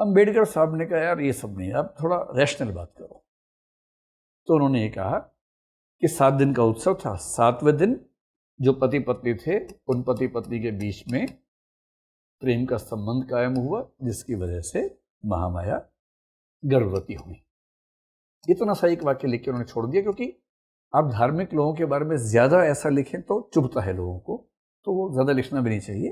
अम्बेडकर साहब ने कहा यार ये सब नहीं, आप थोड़ा रैशनल बात करो। तो उन्होंने ये कहा कि 7 दिन का उत्सव था, 7वें दिन जो पति पत्नी थे उन पति पत्नी के बीच में प्रेम का संबंध कायम हुआ, जिसकी वजह से महामाया गर्भवती हुई। इतना सा एक वाक्य लिख के उन्होंने छोड़ दिया, क्योंकि आप धार्मिक लोगों के बारे में ज्यादा ऐसा लिखें तो चुभता है लोगों को, तो वो ज्यादा लिखना भी नहीं चाहिए।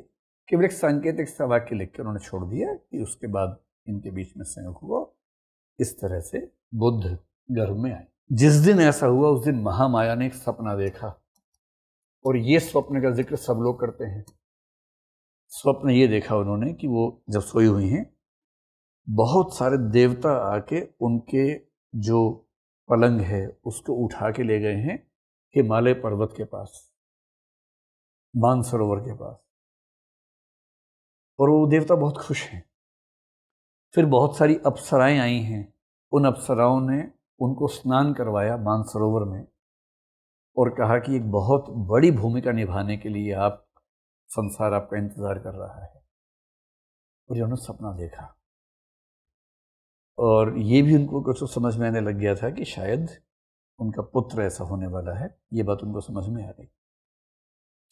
केवल एक सांकेतिक सा वाक्य लिख के उन्होंने छोड़ दिया कि उसके बाद इनके बीच में संयोग हुआ, इस तरह से बुद्ध गर्भ में आए। जिस दिन ऐसा हुआ उस दिन महामाया ने एक सपना देखा, और ये स्वप्न का जिक्र सब लोग करते हैं। स्वप्न ये देखा उन्होंने कि वो जब सोई हुई हैं, बहुत सारे देवता आके उनके जो पलंग है उसको उठा के ले गए हैं हिमालय पर्वत के पास, मानसरोवर के पास, और वो देवता बहुत खुश हैं। फिर बहुत सारी अप्सराएं आई हैं, उन अप्सराओं ने उनको स्नान करवाया मानसरोवर में और कहा कि एक बहुत बड़ी भूमिका निभाने के लिए आप संसार आपका इंतजार कर रहा है। और उन्होंने सपना देखा, और ये भी उनको कुछ समझ में आने लग गया था कि शायद उनका पुत्र ऐसा होने वाला है। ये बात उनको समझ में आ गई।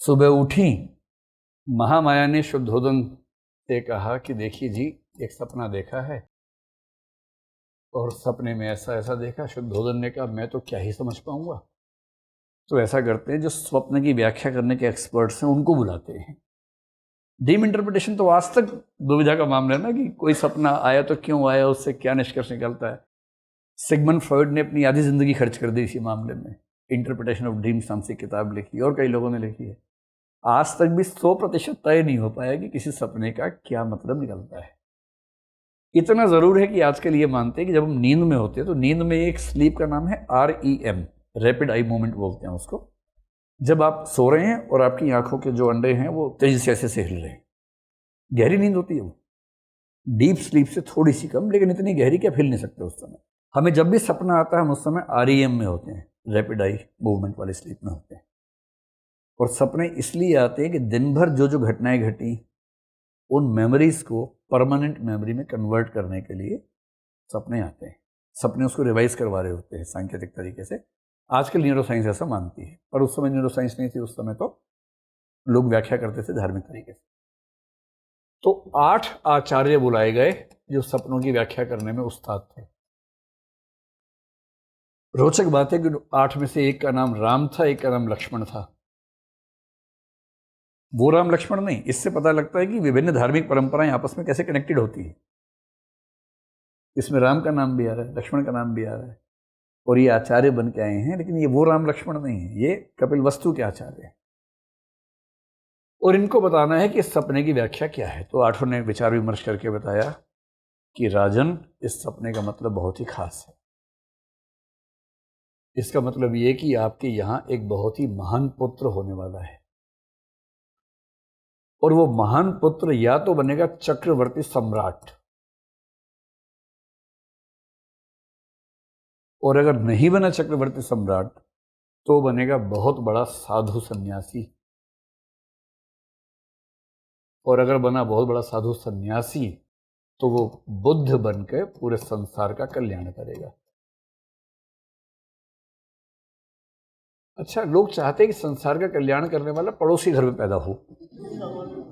सुबह उठी, महामाया ने शुद्धोदन से कहा कि देखिए जी, एक सपना देखा है और सपने में ऐसा ऐसा देखा। शुद्धोदन ने कहा मैं तो क्या ही समझ पाऊंगा। तो ऐसा करते हैं, जो स्वप्न की व्याख्या करने के एक्सपर्ट्स हैं उनको बुलाते हैं। ड्रीम इंटरप्रिटेशन तो आज तक दुविधा का मामला है ना, कि कोई सपना आया तो क्यों आया, उससे क्या निष्कर्ष निकलता है। सिगमंड फ्रॉइड ने अपनी आधी जिंदगी खर्च कर दी इसी मामले में, इंटरप्रिटेशन ऑफ ड्रीम्स नाम से किताब लिखी, और कई लोगों ने लिखी है। आज तक भी 100% तय नहीं हो पाया कि किसी सपने का क्या मतलब निकलता है। इतना जरूर है कि आजकल ये मानते हैं कि जब हम नींद में होते हैं तो नींद में एक स्लीप का नाम है REM, रैपिड आई मूवमेंट बोलते हैं उसको। जब आप सो रहे हैं और आपकी आंखों के जो अंडे हैं वो तेजी से ऐसे हिल रहे हैं, गहरी नींद होती है वो, डीप स्लीप से थोड़ी सी कम, लेकिन इतनी गहरी कि आप हिल नहीं सकते उस समय। हमें जब भी सपना आता है हम उस समय REM में होते हैं, रैपिड आई मूवमेंट वाली स्लीप में होते हैं। और सपने इसलिए आते हैं कि दिन भर जो जो घटनाएं घटी उन मेमोरीज को परमानेंट मेमोरी में कन्वर्ट करने के लिए सपने आते हैं। सपने उसको रिवाइज करवा रहे होते हैं सांकेतिक तरीके से। आजकल न्यूरोसाइंस ऐसा मानती है, पर उस समय न्यूरोसाइंस नहीं थी, उस समय तो लोग व्याख्या करते थे धार्मिक तरीके से। तो 8 आचार्य बुलाए गए जो सपनों की व्याख्या करने में उस्ताद थे। रोचक बात है कि 8 में से एक का नाम राम था, एक का नाम लक्ष्मण था। वो राम लक्ष्मण नहीं, इससे पता लगता है कि विभिन्न धार्मिक परंपराएं आपस में कैसे कनेक्टेड होती है। इसमें राम का नाम भी आ रहा है, लक्ष्मण का नाम भी आ रहा है, और ये आचार्य बन के आए हैं, लेकिन ये वो राम लक्ष्मण नहीं है, ये कपिलवस्तु के आचार्य हैं। और इनको बताना है कि इस सपने की व्याख्या क्या है। तो 8 ने विचार विमर्श करके बताया कि राजन, इस सपने का मतलब बहुत ही खास है। इसका मतलब ये कि आपके यहां एक बहुत ही महान पुत्र होने वाला है, और वो महान पुत्र या तो बनेगा चक्रवर्ती सम्राट, और अगर नहीं बना चक्रवर्ती सम्राट तो बनेगा बहुत बड़ा साधु सन्यासी, और अगर बना बहुत बड़ा साधु सन्यासी तो वो बुद्ध बनकर पूरे संसार का कल्याण करेगा। अच्छा, लोग चाहते हैं कि संसार का कल्याण करने वाला पड़ोसी घर में पैदा हो।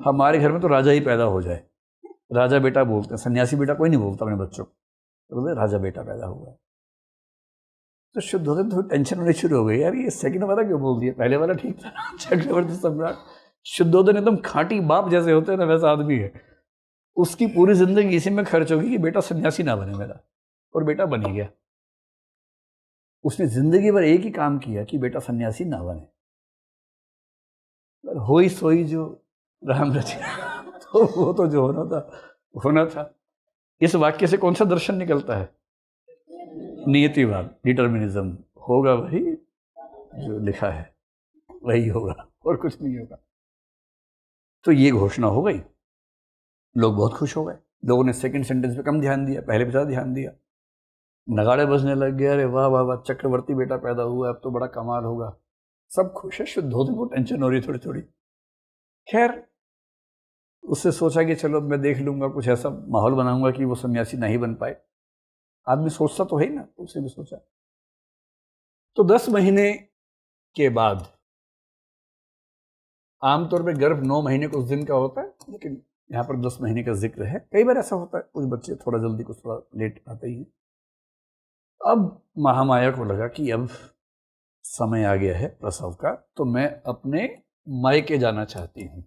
हमारे घर में तो राजा ही पैदा हो जाए, राजा बेटा बोलते हैं, सन्यासी बेटा कोई नहीं बोलता अपने बच्चों को, तो बोलते राजा बेटा पैदा हुआ है। तो शुद्धोदन थोड़ी टेंशन होनी शुरू हो गई, यार ये सेकंड वाला क्यों बोल दिया, पहले वाला ठीक था ना, चक्रवर्ती सम्राट। शुद्धोदन एकदम खाटी बाप जैसे होते हैं ना, वैसा आदमी है। उसकी पूरी जिंदगी इसी में खर्च होगी कि बेटा सन्यासी ना बने मेरा, और बेटा बन ही गया। उसने जिंदगी भर एक ही काम किया कि बेटा सन्यासी ना बने, होई सोई जो राम रचिया, तो वो तो जो होना था होना था। इस वाक्य से कौन सा दर्शन निकलता है? नियतिवाद, डिटर्मिनिज्म। होगा वही जो लिखा है, वही होगा, और कुछ नहीं होगा। तो ये घोषणा हो गई, लोग बहुत खुश हो गए। लोगों ने सेकंड सेंटेंस पे कम ध्यान दिया, पहले पे ज़्यादा ध्यान दिया। नगाड़े बजने लग गए, अरे वाह वाह वाह, चक्रवर्ती बेटा पैदा हुआ, अब तो बड़ा कमाल होगा। सब खुश है, शुद्धोदन को टेंशन हो रही थोड़ी थोड़ी। खैर, उससे सोचा कि चलो मैं देख लूँगा, कुछ ऐसा माहौल बनाऊंगा कि वो सन्यासी नहीं बन पाए। आदमी सोचता तो है ही ना, उससे भी सोचा। तो 10 महीने के बाद, आमतौर पे गर्भ 9 महीने कुछ दिन का होता है, लेकिन यहाँ पर 10 महीने का जिक्र है। कई बार ऐसा होता है, कुछ बच्चे थोड़ा जल्दी कुछ थोड़ा लेट आते ही हैं। अब महामाया को लगा कि अब समय आ गया है प्रसव का, तो मैं अपने मायके जाना चाहती हूँ।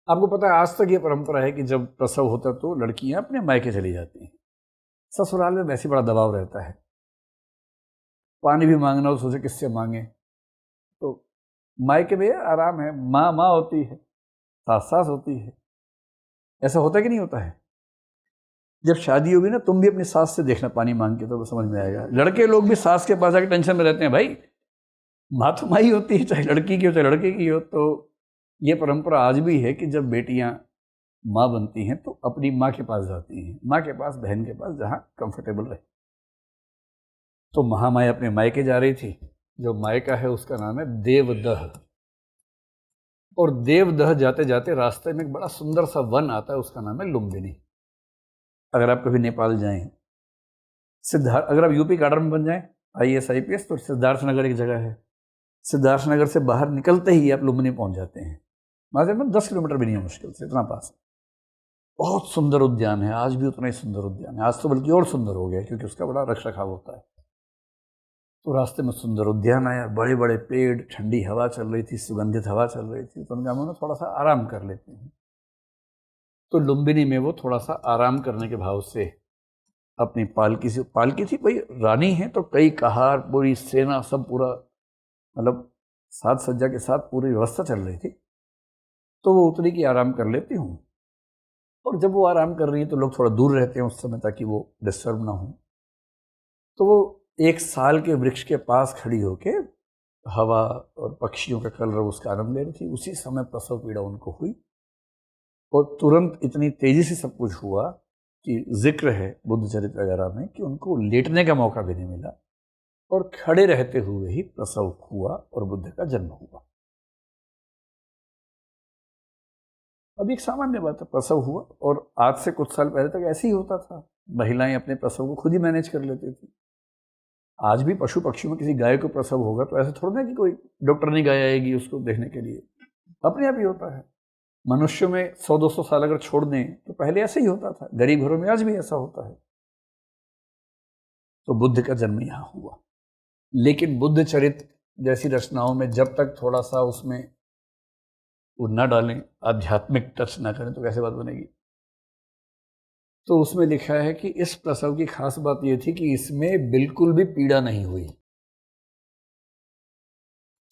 आपको पता है आज तक ये परंपरा है कि जब प्रसव होता है तो लड़कियां अपने मायके चली जाती हैं। ससुराल में वैसे बड़ा दबाव रहता है, पानी भी मांगना हो सोचे किससे मांगे। तो मायके में आराम है, माँ माँ होती है, सास सास होती है। ऐसा होता है कि नहीं होता है? जब शादी होगी ना, तुम भी अपनी सास से देखना पानी मांग के, तो समझ में आएगा। लड़के लोग भी सास के पास आके टेंशन में रहते हैं, भाई माँ तो माँ ही होती है, चाहे लड़की की हो चाहे लड़के की हो। तो ये परंपरा आज भी है कि जब बेटियां माँ बनती हैं तो अपनी माँ के पास जाती हैं, माँ के पास, बहन के पास, जहाँ कंफर्टेबल रहे। तो महामाया अपने मायके जा रही थी। जो मायका है उसका नाम है देवदह। और देवदह जाते जाते रास्ते में एक बड़ा सुंदर सा वन आता है, उसका नाम है लुम्बिनी। अगर आप कभी नेपाल जाएं, सिद्धार्थ, अगर आप यूपी काडर में बन जाएं IAS IPS, तो सिद्धार्थनगर एक जगह है। सिद्धार्थनगर से बाहर निकलते ही आप लुम्बिनी पहुंच जाते हैं। वहां से 10 किलोमीटर भी नहीं है मुश्किल से, इतना पास है। बहुत सुंदर उद्यान है, आज भी उतना ही सुंदर उद्यान है। आज तो बल्कि और सुंदर हो गया क्योंकि उसका बड़ा रख रखाव होता है। तो रास्ते में सुंदर उद्यान आया, बड़े बड़े पेड़, ठंडी हवा चल रही थी, सुगंधित हवा चल रही थी। तो उनका मन थोड़ा सा आराम कर लेते हैं। तो लुम्बिनी में वो थोड़ा सा आराम करने के भाव से अपनी पालकी थी भाई, रानी है तो कई कहार, पूरी सेना, सब पूरा, मतलब साज सज्जा के साथ पूरी व्यवस्था चल रही थी। तो वो उतरी कि आराम कर लेती हूँ। और जब वो आराम कर रही है तो लोग थोड़ा दूर रहते हैं उस समय, ताकि वो डिस्टर्ब ना हो। तो वो एक साल के वृक्ष के पास खड़ी होके हवा और पक्षियों का कलरव उसका आनंद ले रही थी। उसी समय प्रसव पीड़ा उनको हुई और तुरंत इतनी तेजी से सब कुछ हुआ कि जिक्र है बुद्ध चरित्र वगैरह में कि उनको लेटने का मौका भी नहीं मिला और खड़े रहते हुए ही प्रसव हुआ और बुद्ध का जन्म हुआ। अब एक सामान्य बात है, प्रसव हुआ, और आज से कुछ साल पहले तक ऐसे ही होता था। महिलाएं अपने प्रसव को खुद ही मैनेज कर लेती थी। आज भी पशु पक्षियों में किसी गाय को प्रसव होगा तो ऐसे थोड़ा ना कि कोई डॉक्टर नहीं गाय आएगी उसको देखने के लिए, अपने आप ही होता है। मनुष्य में 100-200 साल अगर छोड़ दें तो पहले ऐसे ही होता था, गरीब घरों में आज भी ऐसा होता है। तो बुद्ध का जन्म यहाँ हुआ। लेकिन बुद्ध चरित्र जैसी रचनाओं में जब तक थोड़ा सा उसमें वो न डालें, आध्यात्मिक टच ना करें, तो कैसे बात बनेगी। तो उसमें लिखा है कि इस प्रसव की खास बात यह थी कि इसमें बिल्कुल भी पीड़ा नहीं हुई।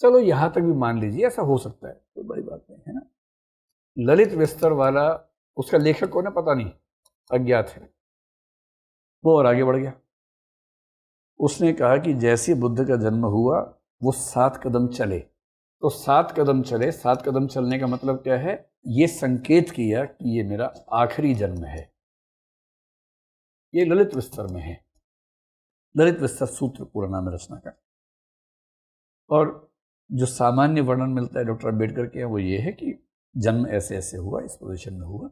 चलो यहां तक भी मान लीजिए ऐसा हो सकता है, कोई बड़ी बात नहीं है ना। ललित विस्तर वाला, उसका लेखक कौन है पता नहीं, अज्ञात है। वो और आगे बढ़ गया। उसने कहा कि जैसे बुद्ध का जन्म हुआ वो 7 कदम चले। तो 7 कदम चले, 7 कदम चलने का मतलब क्या है? ये संकेत किया कि ये मेरा आखिरी जन्म है। ये ललित विस्तर में है। ललित विस्तर सूत्र पूरा नाम है रचना का। और जो सामान्य वर्णन मिलता है डॉक्टर अम्बेडकर के, वो ये है कि जन्म ऐसे ऐसे हुआ, इस पोजीशन में हुआ,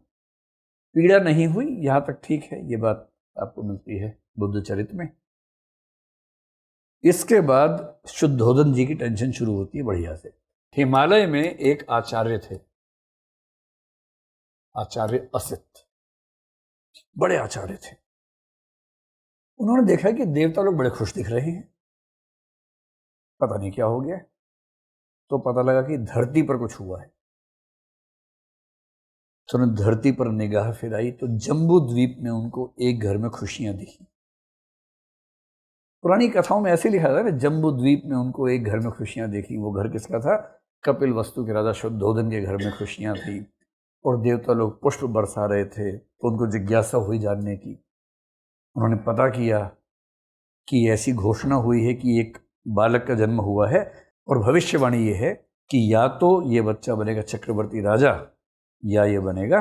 पीड़ा नहीं हुई, यहां तक ठीक है। ये बात आपको मिलती है बुद्ध चरित्र में। इसके बाद शुद्धोधन जी की टेंशन शुरू होती है बढ़िया से। हिमालय में एक आचार्य थे, आचार्य असित, बड़े आचार्य थे। उन्होंने देखा कि देवता लोग बड़े खुश दिख रहे हैं, पता नहीं क्या हो गया। तो पता लगा कि धरती पर कुछ हुआ है। तो उन्होंने धरती पर निगाह फिराई तो जम्बू द्वीप में उनको एक घर में खुशियां दिखी। पुरानी कथाओं में ऐसे लिखा था ना, जम्बू द्वीप में उनको एक घर में खुशियां देखी। वो घर किसका था? कपिल वस्तु के राजा शुद्धोधन के घर में खुशियां थी। और देवता लोग पुष्प बरसा रहे थे। तो उनको जिज्ञासा हुई जानने की। उन्होंने पता किया कि ऐसी घोषणा हुई है कि एक बालक का जन्म हुआ है और भविष्यवाणी ये है कि या तो ये बच्चा बनेगा चक्रवर्ती राजा या ये बनेगा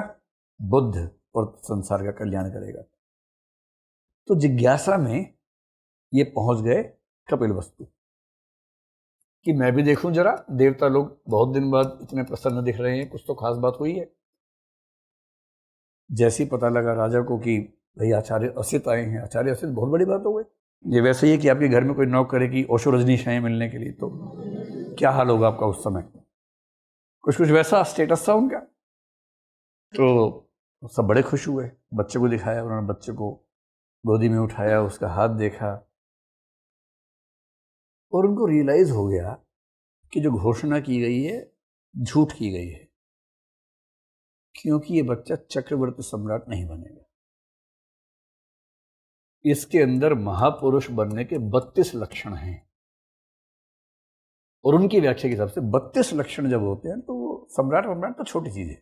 बुद्ध और संसार का कल्याण करेगा। तो जिज्ञासा में ये पहुंच गए कपिल वस्तु कि मैं भी देखूं जरा, देवता लोग बहुत दिन बाद इतने प्रसन्न दिख रहे हैं, कुछ तो खास बात हुई है। जैसे ही पता लगा राजा को कि भाई आचार्य असित आए हैं, आचार्य असित बहुत बड़ी बात हो गई। ये वैसे ही है कि आपके घर में कोई नौक करे कि ओशो रजनीश आए मिलने के लिए, तो क्या हाल होगा आपका उस समय। कुछ कुछ वैसा स्टेटस था उनका। तो सब बड़े खुश हुए, बच्चे को दिखाया, उन्होंने बच्चे को गोदी में उठाया, उसका हाथ देखा और उनको रियलाइज हो गया कि जो घोषणा की गई है झूठ की गई है, क्योंकि ये बच्चा चक्रवर्ती सम्राट नहीं बनेगा। इसके अंदर महापुरुष बनने के 32 लक्षण हैं, और उनकी व्याख्या के हिसाब से 32 लक्षण जब होते हैं तो वो सम्राट तो छोटी चीज है,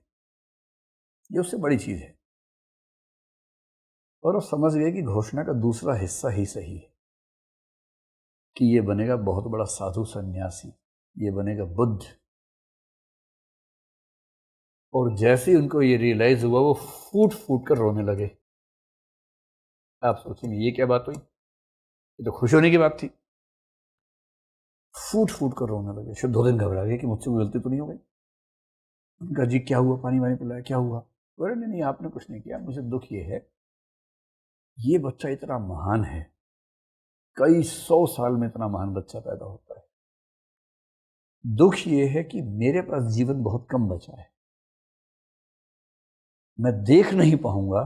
ये उससे बड़ी चीज है। और वो समझ गए कि घोषणा का दूसरा हिस्सा ही सही है, कि ये बनेगा बहुत बड़ा साधु सन्यासी, ये बनेगा बुद्ध। और जैसे ही उनको ये रियलाइज हुआ वो फूट फूट कर रोने लगे। आप सोचेंगे ये क्या बात हुई, ये तो खुश होने की बात थी। फूट फूट कर रोने लगे। शुद्धोधन घबरा गए कि मुझसे कोई गलती तो नहीं हो गई। उनका जी क्या हुआ, पानी वानी पिलाया, क्या हुआ। अरे नहीं नहीं, आपने कुछ नहीं किया, मुझे दुख ये है, ये बच्चा इतना महान है, कई 100 साल में इतना महान बच्चा पैदा होता है। दुख ये है कि मेरे पास जीवन बहुत कम बचा है, मैं देख नहीं पाऊंगा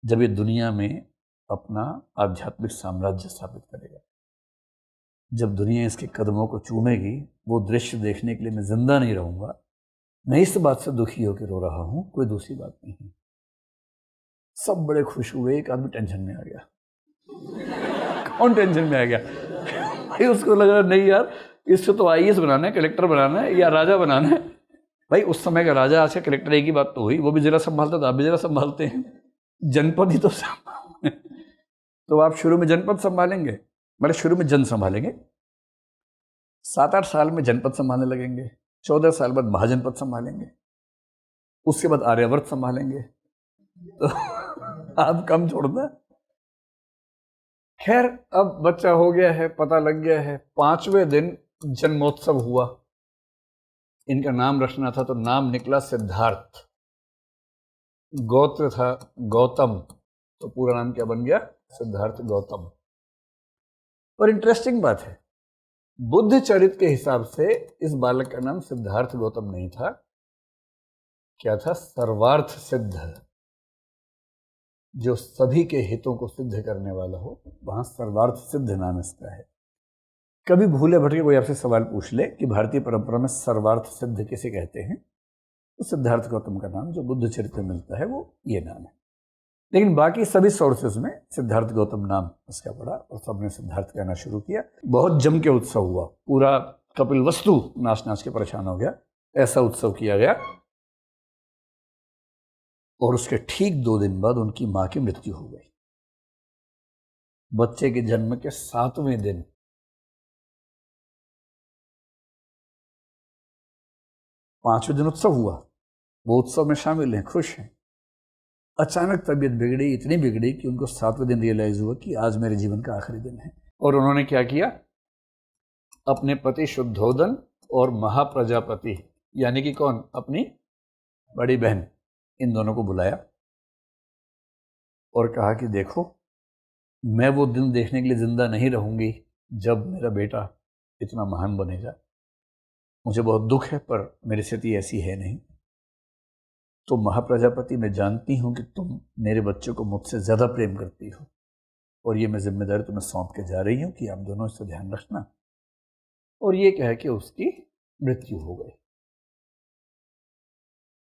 जब ये दुनिया में अपना आध्यात्मिक साम्राज्य स्थापित करेगा। जब दुनिया इसके कदमों को चूमेगी, वो दृश्य देखने के लिए मैं जिंदा नहीं रहूंगा। मैं इस बात से दुखी होकर रो रहा हूं, कोई दूसरी बात नहीं है। सब बड़े खुश हुए, एक आदमी टेंशन में आ गया। कौन टेंशन में आ गया भाई, उसको लग रहा नहीं यार, इससे तो आईएएस बनाना है, कलेक्टर बनाना है या राजा बनाना है। भाई उस समय का राजा, आज का कलेक्टर एक ही बात तो हुई, वो भी जिला संभालता था, आप भी जिला संभालते हैं, जनपद ही तो तो आप शुरू में जनपद संभालेंगे, मतलब शुरू में जन संभालेंगे, 7-8 साल में जनपद संभालने लगेंगे, 14 साल बाद महाजनपद संभालेंगे, उसके बाद आर्यावर्त संभालेंगे, तो आप कम छोड़ना। खैर अब बच्चा हो गया है, पता लग गया है। 5वें दिन जन्मोत्सव हुआ। इनका नाम रखना था तो नाम निकला सिद्धार्थ। गोत्र था गौतम, तो पूरा नाम क्या बन गया, सिद्धार्थ गौतम। और इंटरेस्टिंग बात है, बुद्ध चरित्र के हिसाब से इस बालक का नाम सिद्धार्थ गौतम नहीं था, क्या था, सर्वार्थ सिद्ध। जो सभी के हितों को सिद्ध करने वाला हो, वहां सर्वार्थ सिद्ध नाम इसका है। कभी भूले भटके कोई आपसे सवाल पूछ ले कि भारतीय परंपरा में सर्वार्थ सिद्ध किसे कहते हैं, तो सिद्धार्थ गौतम का नाम जो बुद्ध चरित्र में मिलता है वो ये नाम है। लेकिन बाकी सभी सोर्सेज में सिद्धार्थ गौतम नाम इसका पड़ा और सबने सिद्धार्थ कहना शुरू किया। बहुत जम के उत्सव हुआ, पूरा कपिलवस्तु नाच नाच के परेशान हो गया, ऐसा उत्सव किया गया। और उसके ठीक 2 दिन बाद उनकी मां की मृत्यु हो गई। बच्चे के जन्म के 7वें दिन। पांचवें दिन उत्सव हुआ, वो उत्सव में शामिल हैं, खुश हैं। अचानक तबीयत बिगड़ी, इतनी बिगड़ी कि उनको 7वें दिन रियलाइज हुआ कि आज मेरे जीवन का आखिरी दिन है। और उन्होंने क्या किया, अपने पति शुद्धोदन और महाप्रजापति, यानी कि कौन, अपनी बड़ी बहन, इन दोनों को बुलाया और कहा कि देखो, मैं वो दिन देखने के लिए जिंदा नहीं रहूंगी जब मेरा बेटा इतना महान बनेगा। मुझे बहुत दुख है पर मेरी स्थिति ऐसी है नहीं। तो महाप्रजापति, मैं जानती हूं कि तुम मेरे बच्चे को मुझसे ज्यादा प्रेम करती हो, और ये मैं जिम्मेदारी तुम्हें सौंप के जा रही हूं कि आप दोनों इससे ध्यान रखना। और ये कह के उसकी मृत्यु हो गई।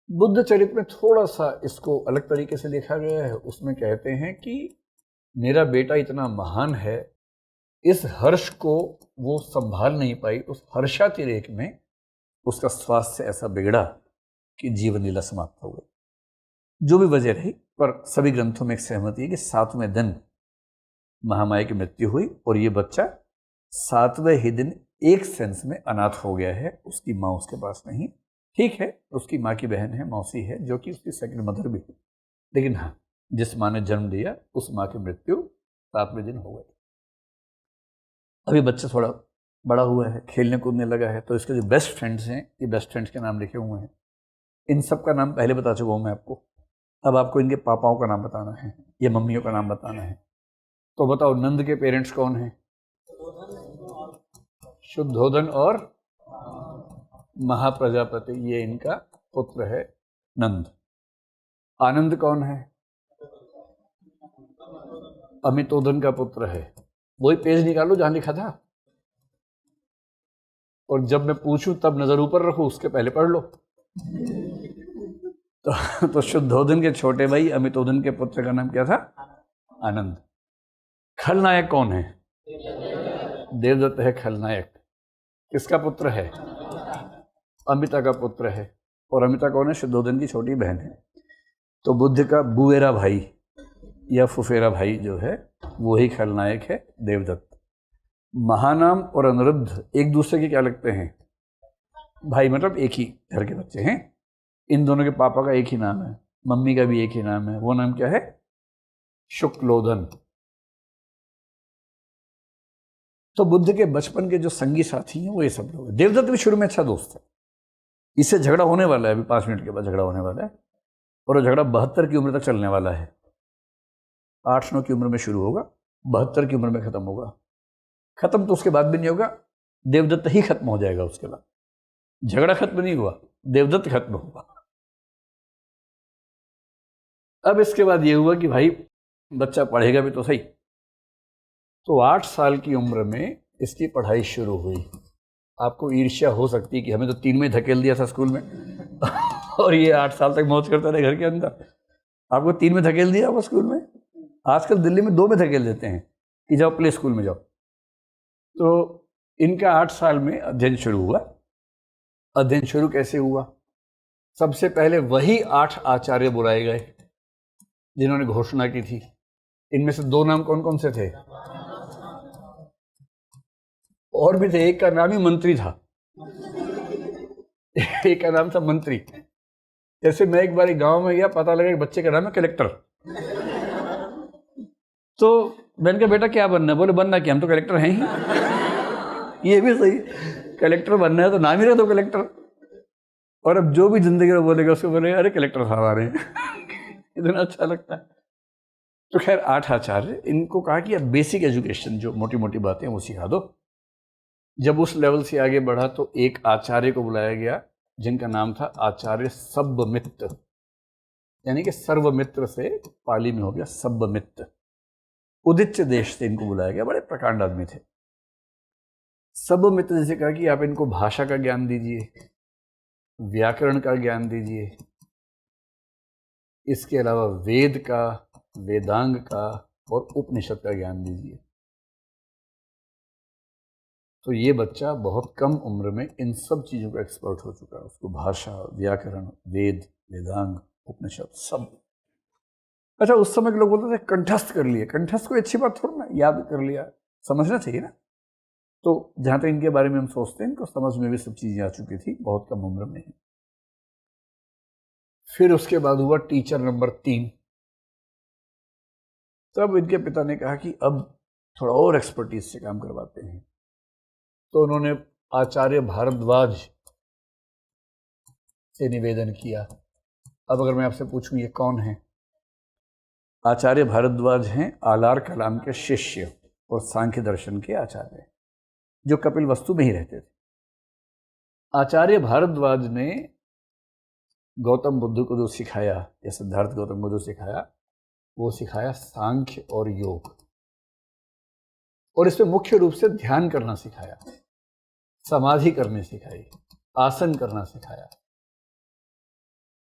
बुद्ध चरित्र में थोड़ा सा इसको अलग तरीके से लिखा गया है। उसमें कहते हैं कि मेरा बेटा इतना महान है, इस हर्ष को वो संभाल नहीं पाई, उस हर्षातिरेक में उसका स्वास्थ्य ऐसा बिगड़ा कि जीवन लीला समाप्त हो गई। जो भी वजह रही, पर सभी ग्रंथों में एक सहमति है कि 7वें दिन महामाया की मृत्यु हुई और ये बच्चा 7वें ही दिन एक सेंस में अनाथ हो गया है। उसकी माँ उसके पास नहीं, ठीक है, उसकी माँ की बहन है, मौसी है, जो कि उसकी सेकंड मदर भी है, लेकिन हाँ, जिस माँ ने जन्म दिया उस माँ की मृत्यु 7वें दिन हो गई। अभी बच्चा थोड़ा बड़ा हुआ है, खेलने कूदने लगा है, तो इसके जो बेस्ट फ्रेंड्स हैं, ये बेस्ट फ्रेंड्स के नाम लिखे हुए हैं। इन सब का नाम पहले बता चुका हूँ मैं आपको। अब आपको इनके पापाओं का नाम बताना है या मम्मियों का नाम बताना है। तो बताओ नंद के पेरेंट्स कौन हैं? शुद्धोधन और महाप्रजापति, ये इनका पुत्र है नंद। आनंद कौन है? अमितोदन का पुत्र है। वही पेज निकालो जहां लिखा था, और जब मैं पूछूं तब नजर ऊपर रखो, उसके पहले पढ़ लो। तो शुद्धोधन के छोटे भाई अमितोदन के पुत्र का नाम क्या था? आनंद। खलनायक कौन है? देवदत्त है खलनायक। किसका पुत्र है? अमिता का पुत्र है। और अमिता कौन है? शुद्धोधन की छोटी बहन है। तो बुद्ध का बुएरा भाई या फुफेरा भाई जो है वो ही खलनायक है, देवदत्त। महानाम और अनिरुद्ध एक दूसरे के क्या लगते हैं? भाई, मतलब एक ही घर के बच्चे हैं। इन दोनों के पापा का एक ही नाम है, मम्मी का भी एक ही नाम है। वो नाम क्या है? शुक्लोधन। तो बुद्ध के बचपन के जो संगी साथी हैं वो ये सब लोग हैं। देवदत्त भी शुरू में अच्छा दोस्त है। इससे झगड़ा होने वाला है, अभी 5 मिनट के बाद झगड़ा होने वाला है, और वो झगड़ा 72 की उम्र तक चलने वाला है। 8-9 की उम्र में शुरू होगा, 72 की उम्र में खत्म होगा। खत्म तो उसके बाद भी नहीं होगा, देवदत्त ही खत्म हो जाएगा। उसके बाद झगड़ा खत्म नहीं हुआ, देवदत्त खत्म हुआ। अब इसके बाद ये हुआ कि भाई बच्चा पढ़ेगा भी तो सही। तो 8 साल की उम्र में इसकी पढ़ाई शुरू हुई। आपको ईर्ष्या हो सकती है कि हमें तो 3 में धकेल दिया था स्कूल में और ये 8 साल तक मौज करता रहे घर के अंदर। आपको 3 में धकेल दिया होगा स्कूल में। आजकल दिल्ली में 2 में धकेल देते हैं कि जाओ प्ले स्कूल में जाओ। तो इनका 8 साल में अध्ययन शुरू हुआ। अध्ययन शुरू कैसे हुआ? सबसे पहले वही 8 आचार्य बुलाए गए जिन्होंने घोषणा की थी। इनमें से 2 नाम कौन कौन से थे? और भी थे, एक का नाम ही मंत्री था, एक का नाम था मंत्री। जैसे मैं एक बार गांव में गया, पता लगा कि बच्चे का नाम है कलेक्टर। तो मैंने कहा बेटा क्या बनना है? बोले बनना क्या, हम तो कलेक्टर हैं ही। ये भी सही, कलेक्टर बनना है तो नाम ही रख दो कलेक्टर। और अब जो भी जिंदगी में बोलेगा उसको बोलेगा अरे कलेक्टर साहब आ रहे हैं। इतना अच्छा लगता है। तो खैर 8 आचार्य, इनको कहा कि अब बेसिक एजुकेशन जो मोटी मोटी बातें वो सिखा दो। जब उस लेवल से आगे बढ़ा तो एक आचार्य को बुलाया गया जिनका नाम था आचार्य सब्बमित्र, यानी कि सर्वमित्र से पाली में हो गया सब्बमित्र। उदिच्य देश से इनको बुलाया गया, बड़े प्रकांड आदमी थे। सब्बमित्र जैसे कहा कि आप इनको भाषा का ज्ञान दीजिए, व्याकरण का ज्ञान दीजिए, इसके अलावा वेद का, वेदांग का और उपनिषद का ज्ञान दीजिए। तो ये बच्चा बहुत कम उम्र में इन सब चीज़ों का एक्सपर्ट हो चुका है। उसको भाषा, व्याकरण, वेद, वेदांग, उपनिषद सब। अच्छा, उस समय के लोग बोलते थे कंठस्थ कर लिए। कंठस्थ कोई अच्छी बात थोड़ा ना, याद कर लिया, समझना चाहिए ना। तो जहाँ तक इनके बारे में हम सोचते हैं, इनको समझ में भी सब चीज़ें आ चुकी थी बहुत कम उम्र में ही। फिर उसके बाद हुआ टीचर नंबर 3। तब इनके पिता ने कहा कि अब थोड़ा और एक्सपर्टीज से काम करवाते हैं। तो उन्होंने आचार्य भारद्वाज से निवेदन किया। अब अगर मैं आपसे पूछूं ये कौन है? आचार्य भारद्वाज हैं आलार कलाम के शिष्य और सांख्य दर्शन के आचार्य, जो कपिल वस्तु में ही रहते थे। आचार्य भारद्वाज ने गौतम बुद्ध को जो सिखाया, या सिद्धार्थ गौतम को जो सिखाया, वो सिखाया सांख्य और योग। और इसमें मुख्य रूप से ध्यान करना सिखाया, समाधि करनी सिखाई, आसन करना सिखाया,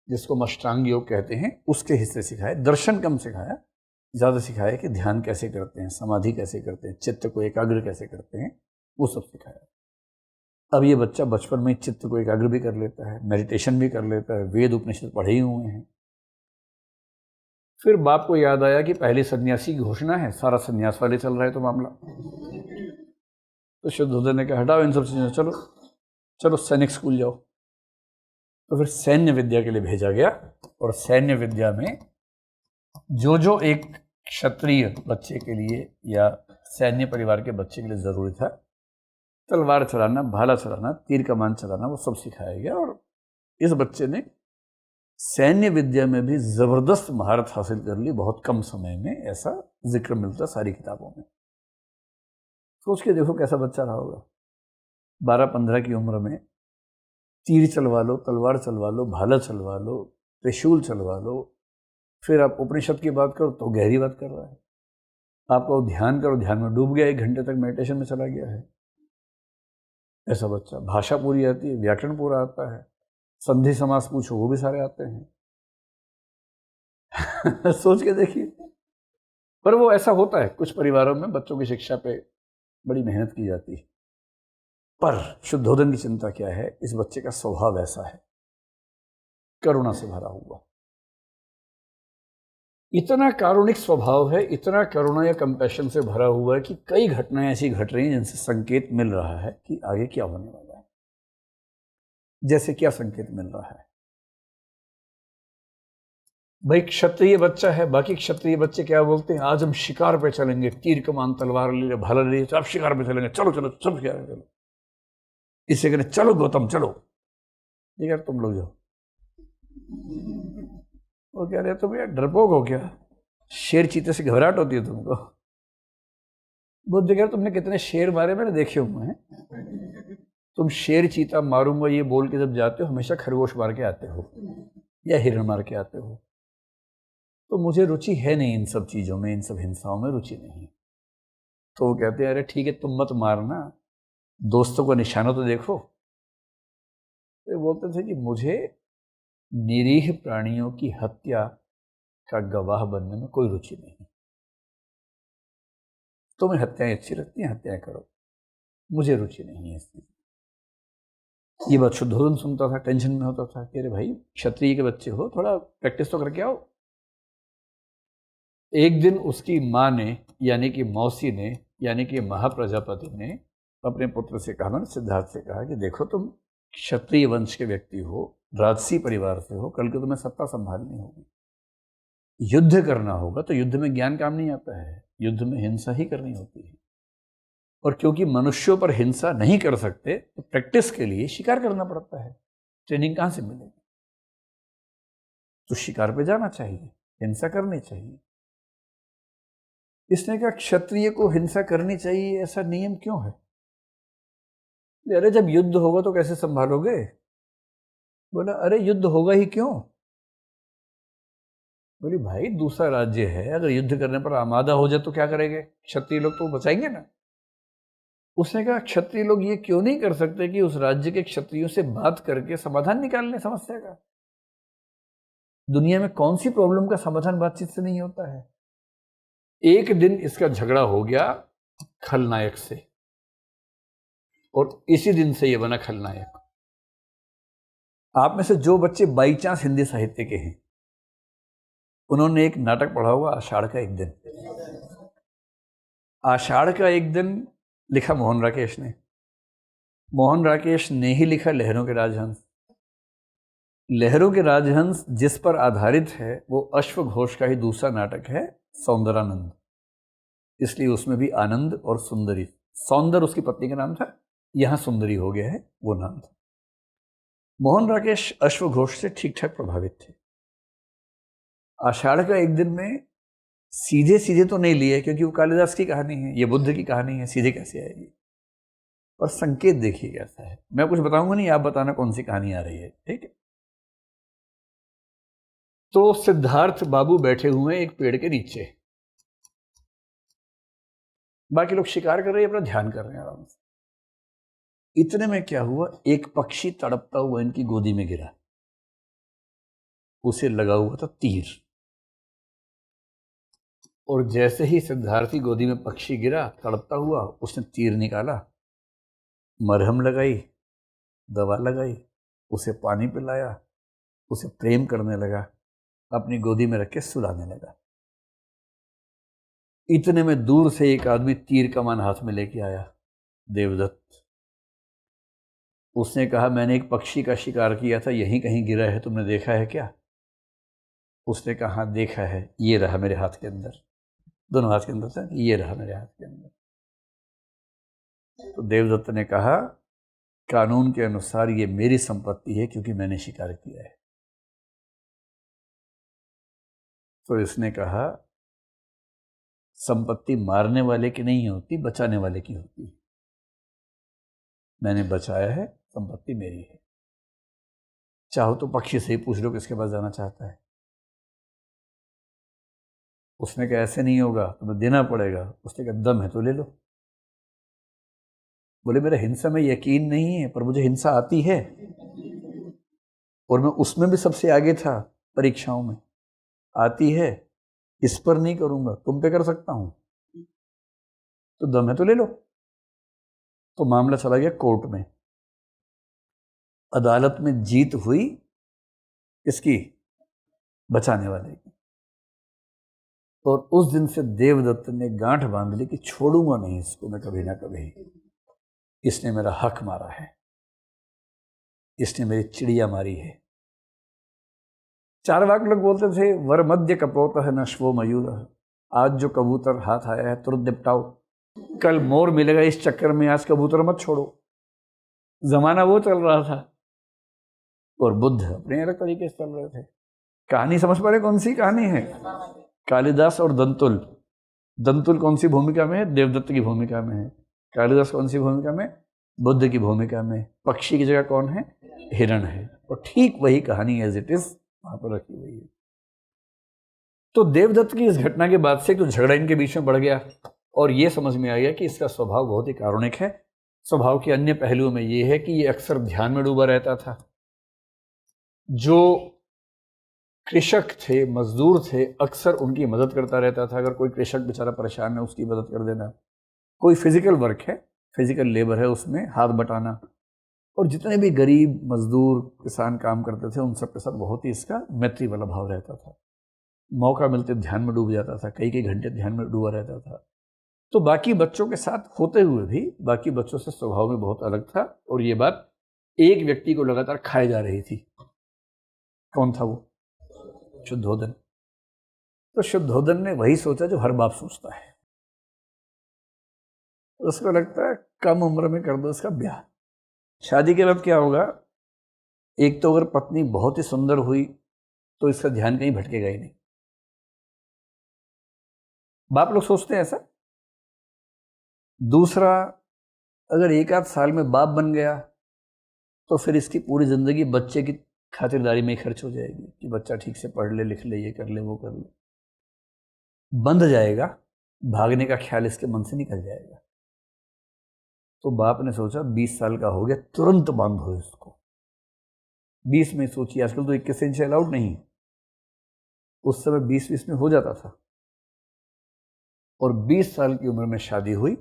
जिसको अष्टांग योग कहते हैं, उसके हिस्से सिखाए। दर्शन कम सिखाया, ज़्यादा सिखाया कि ध्यान कैसे करते हैं, समाधि कैसे करते हैं, चित्त को एकाग्र कैसे करते हैं, वो सब सिखाया। अब ये बच्चा बचपन में चित्त को एकाग्र भी कर लेता है, मेडिटेशन भी कर लेता है, वेद उपनिषद पढ़े ही हुए हैं। फिर बाप को याद आया कि पहले सन्यासी की घोषणा है, सारा सन्यास वाले चल रहा है तो मामला। तो शुद्धोधन ने कहा हटाओ इन सब चीज़ों, चलो चलो सैनिक स्कूल जाओ। तो फिर सैन्य विद्या के लिए भेजा गया। और सैन्य विद्या में जो जो एक क्षत्रिय बच्चे के लिए या सैन्य परिवार के बच्चे के लिए ज़रूरी था, तलवार चलाना, भाला चलाना, तीर कमान चलाना, वो सब सिखाया गया। और इस बच्चे ने सैन्य विद्या में भी जबरदस्त महारत हासिल कर ली बहुत कम समय में, ऐसा जिक्र मिलता सारी किताबों में। सोच के देखो कैसा बच्चा रहा होगा 12-15 की उम्र में। तीर चलवा लो, तलवार चलवा लो, भाला चलवा लो, त्रिशूल चलवा लो, फिर आप उपनिषद की बात करो तो गहरी बात कर रहा है। आपको ध्यान करो, ध्यान में डूब गया, 1 घंटे तक मेडिटेशन में चला गया है ऐसा बच्चा। भाषा पूरी आती है, व्याकरण पूरा आता है, संधि समास पूछो वो भी सारे आते हैं। सोच के देखिए। पर वो ऐसा होता है, कुछ परिवारों में बच्चों की शिक्षा पे बड़ी मेहनत की जाती है। पर शुद्धोदन की चिंता क्या है, इस बच्चे का स्वभाव ऐसा है, करुणा से भरा हुआ, इतना कारुणिक स्वभाव है, इतना करुणा या कंपैशन से भरा हुआ है कि कई घटनाएं ऐसी घट रही हैं जिनसे संकेत मिल रहा है कि आगे क्या होने वाला है। जैसे क्या संकेत मिल रहा है? भाई क्षत्रिय बच्चा है, बाकी क्षत्रिय बच्चे क्या बोलते हैं, आज हम शिकार पे चलेंगे, तीर कमान तलवार ले, भाला ले, तो आप शिकार पे चलेंगे, चलो चलो सब शिकार पे चलो। इससे कहते चलो गौतम चलो, ठीक है तुम लोग जाओ। वो कह रहे तुम यार डरपोक हो क्या, शेर चीते से घबराहट होती है तुमको? बुद्ध कह रहे तुमने कितने शेर मारे मैंने देखे हुए हैं, तुम शेर चीता मारूंगा ये बोल के जब जाते हो हमेशा खरगोश मार के आते हो या हिरण मार के आते हो। तो मुझे रुचि है नहीं इन सब चीज़ों में, इन सब हिंसाओं में रुचि नहीं। तो वो कहते हैं अरे ठीक है तुम मत मारना, दोस्तों को निशाना तो देखो। तो बोलते थे कि मुझे निरीह प्राणियों की हत्या का गवाह बनने में कोई रुचि नहीं। तुम्हें हत्याएं अच्छी लगती हैं, हत्याएं करो, मुझे रुचि नहीं है इस चीज। ये बात शुद्धोदन सुनता था, टेंशन में होता था कि अरे भाई क्षत्रिय के बच्चे हो, थोड़ा प्रैक्टिस तो करके आओ। एक दिन उसकी माँ ने यानी कि मौसी ने यानी कि महाप्रजापति ने अपने पुत्र से कहा, मैंने सिद्धार्थ से कहा कि देखो तुम क्षत्रिय वंश के व्यक्ति हो, राजसी परिवार से हो, कल को तुम्हें सत्ता संभालनी होगी, युद्ध करना होगा, तो युद्ध में ज्ञान काम नहीं आता है, युद्ध में हिंसा ही करनी होती है। और क्योंकि मनुष्यों पर हिंसा नहीं कर सकते तो प्रैक्टिस के लिए शिकार करना पड़ता है, ट्रेनिंग कहाँ से मिलेगी? तो शिकार पे जाना चाहिए, हिंसा करनी चाहिए। इसने कहा क्षत्रिय को हिंसा करनी चाहिए, ऐसा नियम क्यों है? अरे जब युद्ध होगा तो कैसे संभालोगे? बोला अरे युद्ध होगा ही क्यों? बोली भाई दूसरा राज्य है, अगर युद्ध करने पर आमादा हो जाए तो क्या करेंगे? क्षत्रिय लोग तो बचाएंगे ना। उसने कहा क्षत्रिय लोग ये क्यों नहीं कर सकते कि उस राज्य के क्षत्रियों से बात करके समाधान निकाल लें समस्या का? दुनिया में कौन सी प्रॉब्लम का समाधान बातचीत से नहीं होता है? एक दिन इसका झगड़ा हो गया खलनायक से, और इसी दिन से ये बना खलनायक। आप में से जो बच्चे बाई चांस हिंदी साहित्य के हैं, उन्होंने एक नाटक पढ़ा होगा आषाढ़ का एक दिन। आषाढ़ का एक दिन लिखा मोहन राकेश ने। मोहन राकेश ने ही लिखा लहरों के राजहंस। लहरों के राजहंस जिस पर आधारित है वो अश्वघोष का ही दूसरा नाटक है सौंदरानंद, इसलिए उसमें भी आनंद और सुंदरी, सौंदर उसकी पत्नी का नाम था, यहां सुंदरी हो गया है, वो नाम था। मोहन राकेश अश्वघोष से ठीक ठाक प्रभावित थे। आषाढ़ का एक दिन में सीधे सीधे तो नहीं लिए क्योंकि वो कालिदास की कहानी है, ये बुद्ध की कहानी है, सीधे कैसे आएगी? और संकेत देखिए कैसा है। मैं कुछ बताऊंगा नहीं, आप बताना कौन सी कहानी आ रही है, ठीक है? तो सिद्धार्थ बाबू बैठे हुए हैं एक पेड़ के नीचे, बाकी लोग शिकार कर रहे हैं, अपना ध्यान कर रहे हैं आराम से। इतने में क्या हुआ, एक पक्षी तड़पता हुआ इनकी गोदी में गिरा, उसे लगा हुआ था तीर। और जैसे ही सिद्धार्थ की गोदी में पक्षी गिरा तड़पता हुआ, उसने तीर निकाला, मरहम लगाई, दवा लगाई, उसे पानी पिलाया, उसे प्रेम करने लगा, अपनी गोदी में रख के सुलाने लगा। इतने में दूर से एक आदमी तीर कमान हाथ में लेके आया, देवदत्त। उसने कहा मैंने एक पक्षी का शिकार किया था, यहीं कहीं गिरा है, तुमने देखा है क्या? उसने कहा हाँ देखा है, ये रहा मेरे हाथ के अंदर, दोनों हाथ के अंदर था, ये रहा मेरे हाथ के अंदर। तो देवदत्त ने कहा कानून के अनुसार ये मेरी संपत्ति है क्योंकि मैंने शिकार किया है, तो इसने कहा संपत्ति मारने वाले की नहीं होती, बचाने वाले की होती है। मैंने बचाया है, संपत्ति मेरी है। चाहो तो पक्षी से ही पूछ लो किसके पास जाना चाहता है। उसने कहा ऐसे नहीं होगा, तुम्हें देना पड़ेगा। उसने कहा दम है तो ले लो। बोले मेरा हिंसा में यकीन नहीं है, पर मुझे हिंसा आती है, और मैं उसमें भी सबसे आगे था परीक्षाओं में। आती है, इस पर नहीं करूंगा, तुम पे कर सकता हूं, तो दम है तो ले लो। तो मामला चला गया कोर्ट में। अदालत में जीत हुई किसकी? बचाने वाले की। और उस दिन से देवदत्त ने गांठ बांध ली कि छोड़ूंगा नहीं इसको मैं कभी ना कभी। इसने मेरा हक मारा है, इसने मेरी चिड़िया मारी है। चारवाक लोग बोलते थे वर मध्य कपोत है नश्वो मयूर। आज जो कबूतर हाथ आया है तुरंत निपटाओ, कल मोर मिलेगा, इस चक्कर में आज कबूतर मत छोड़ो। जमाना वो चल रहा था और बुद्ध अपने अलग तरीके से चल रहे थे। कहानी समझ पा रहे कौन सी कहानी है? कालिदास और दंतुल। दंतुल कौन सी भूमिका में है? देवदत्त की भूमिका में है। कालिदास कौन सी भूमिका में? बुद्ध की भूमिका में। पक्षी की जगह कौन है? हिरण है। और ठीक वही कहानी एज इट इज वहां पर रखी हुई है। तो देवदत्त की इस घटना के बाद से तो झगड़ा इनके बीच में बढ़ गया, और ये समझ में आ गया कि इसका स्वभाव बहुत ही कारुणिक है। स्वभाव के अन्य पहलुओं में ये है कि ये अक्सर ध्यान में डूबा रहता था। जो कृषक थे, मजदूर थे, अक्सर उनकी मदद करता रहता था। अगर कोई कृषक बेचारा परेशान है उसकी मदद कर देना। कोई फिजिकल वर्क है, फिजिकल लेबर है, उसमें हाथ बटाना। और जितने भी गरीब मजदूर किसान काम करते थे उन सब के साथ बहुत ही इसका मैत्री वाला भाव रहता था। मौका मिलते ध्यान में डूब जाता था, कई कई घंटे ध्यान में डूबा रहता था। तो बाकी बच्चों के साथ होते हुए भी बाकी बच्चों से स्वभाव में बहुत अलग था। और ये बात एक व्यक्ति को लगातार खाए जा रही थी। कौन था वो? शुद्धोधन। तो शुद्धोधन ने वही सोचा जो हर बाप सोचता है। उसको लगता है कम उम्र में कर दो इसका ब्याह। शादी के बाद क्या होगा? एक तो अगर पत्नी बहुत ही सुंदर हुई तो इसका ध्यान कहीं भटकेगा ही नहीं। बाप लोग सोचते हैं ऐसा। दूसरा, अगर एक आध साल में बाप बन गया तो फिर इसकी पूरी जिंदगी बच्चे की खातिरदारी में ही खर्च हो जाएगी कि बच्चा ठीक से पढ़ ले, लिख ले, ये कर ले, वो कर ले। बंध जाएगा, भागने का ख्याल इसके मन से निकल जाएगा। तो बाप ने सोचा 20 साल का हो गया, तुरंत बांधो इसको। 20 में सोचिए, आजकल तो 21 इंच अलाउड नहीं, उस समय 20 में हो जाता था। और 20 साल की उम्र में शादी हुई।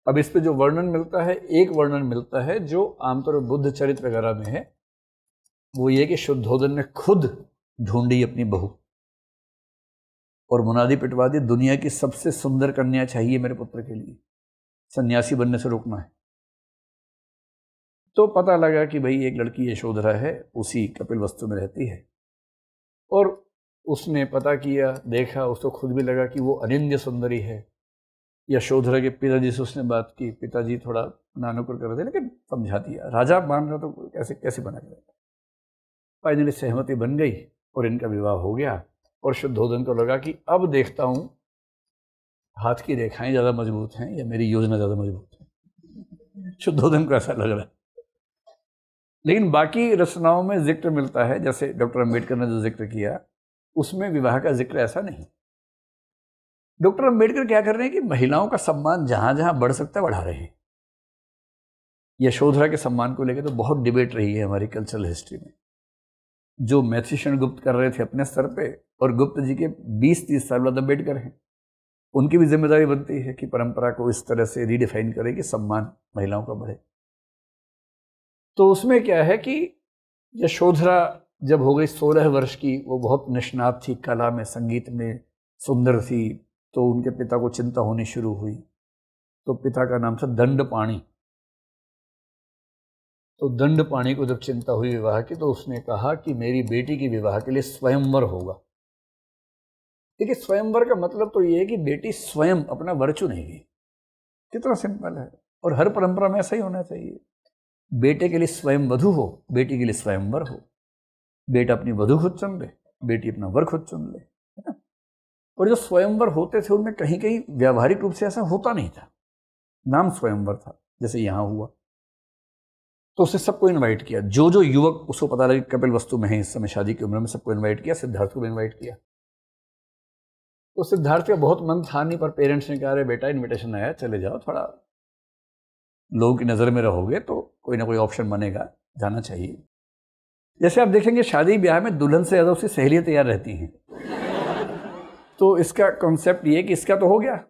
अब इस पे जो वर्णन मिलता है, एक वर्णन मिलता है जो आमतौर पर बुद्ध चरित्र वगैरह में है, वो ये कि शुद्धोधन ने खुद ढूंढी अपनी बहू और मुनादी पिटवा दी, दुनिया की सबसे सुंदर कन्या चाहिए मेरे पुत्र के लिए, सन्यासी बनने से रोकना है। तो पता लगा कि भाई एक लड़की यशोधरा है, उसी कपिलवस्तु में रहती है। और उसने पता किया, देखा, उसको खुद भी लगा कि वो अनिंद्य सुंदरी है। यशोधरा के पिताजी से उसने बात की, पिताजी थोड़ा नानुकुर कर रहे थे लेकिन समझा दिया। राजा मान रहा तो कैसे कैसे बना करेगा। फाइनली सहमति बन गई और इनका विवाह हो गया। और शुद्धोधन को लगा कि अब देखता हूं हाथ की रेखाएं ज्यादा मजबूत हैं या मेरी योजना ज्यादा मजबूत है। शुद्धोधन को ऐसा लग रहा है। लेकिन बाकी रचनाओं में जिक्र मिलता है, जैसे डॉक्टर अंबेडकर ने जो जिक्र किया उसमें विवाह का जिक्र ऐसा नहीं। डॉक्टर अंबेडकर क्या कर रहे हैं कि महिलाओं का सम्मान जहां जहां बढ़ सकता है बढ़ा रहे हैं। यशोधरा के सम्मान को लेकर तो बहुत डिबेट रही है हमारी कल्चरल हिस्ट्री में। जो मैथिषण गुप्त कर रहे थे अपने स्तर पे, और गुप्त जी के 20-30 साल बाद अंबेडकर हैं, उनकी भी जिम्मेदारी बनती है कि परंपरा को इस तरह से रीडिफाइन करें कि सम्मान महिलाओं का बढ़े। तो उसमें क्या है कि यशोधरा जब हो गई 16 वर्ष की, वो बहुत निष्णात थी कला में, संगीत में, सुंदर थी। तो उनके पिता को चिंता होनी शुरू हुई। तो पिता का नाम था दंडपाणि। तो दंडपाणि को जब चिंता हुई विवाह की, तो उसने कहा कि मेरी बेटी के विवाह के लिए स्वयंवर होगा। देखिए, स्वयंवर का मतलब तो ये है कि बेटी स्वयं अपना वर चुनेगी। कितना सिंपल है। और हर परंपरा में ऐसा ही होना चाहिए। बेटे के लिए स्वयं वधु हो, बेटी के लिए स्वयंवर हो। बेटा अपनी वधु खुद चुन ले, बेटी अपना वर खुद चुन ले, है ना। और जो स्वयंवर होते थे उनमें कहीं कहीं व्यावहारिक रूप से ऐसा होता नहीं था, नाम स्वयंवर था, जैसे यहाँ हुआ। तो उसने सबको इनवाइट किया, जो जो युवक उसको पता लगे कपिल वस्तु में है इस समय शादी की उम्र में, सबको इनवाइट किया, सिद्धार्थ को भी इनवाइट किया। तो सिद्धार्थ का बहुत मन था नहीं, पर पेरेंट्स ने कहा अरे बेटा इनविटेशन आया, चले जाओ, थोड़ा लोगों की नज़र में रहोगे तो कोई ना कोई ऑप्शन बनेगा, जाना चाहिए। जैसे आप देखेंगे शादी ब्याह में दुल्हन से ज़्यादा उसकी सहेलियाँ तैयार रहती हैं। तो इसका कॉन्सेप्ट ये कि इसका तो हो गया,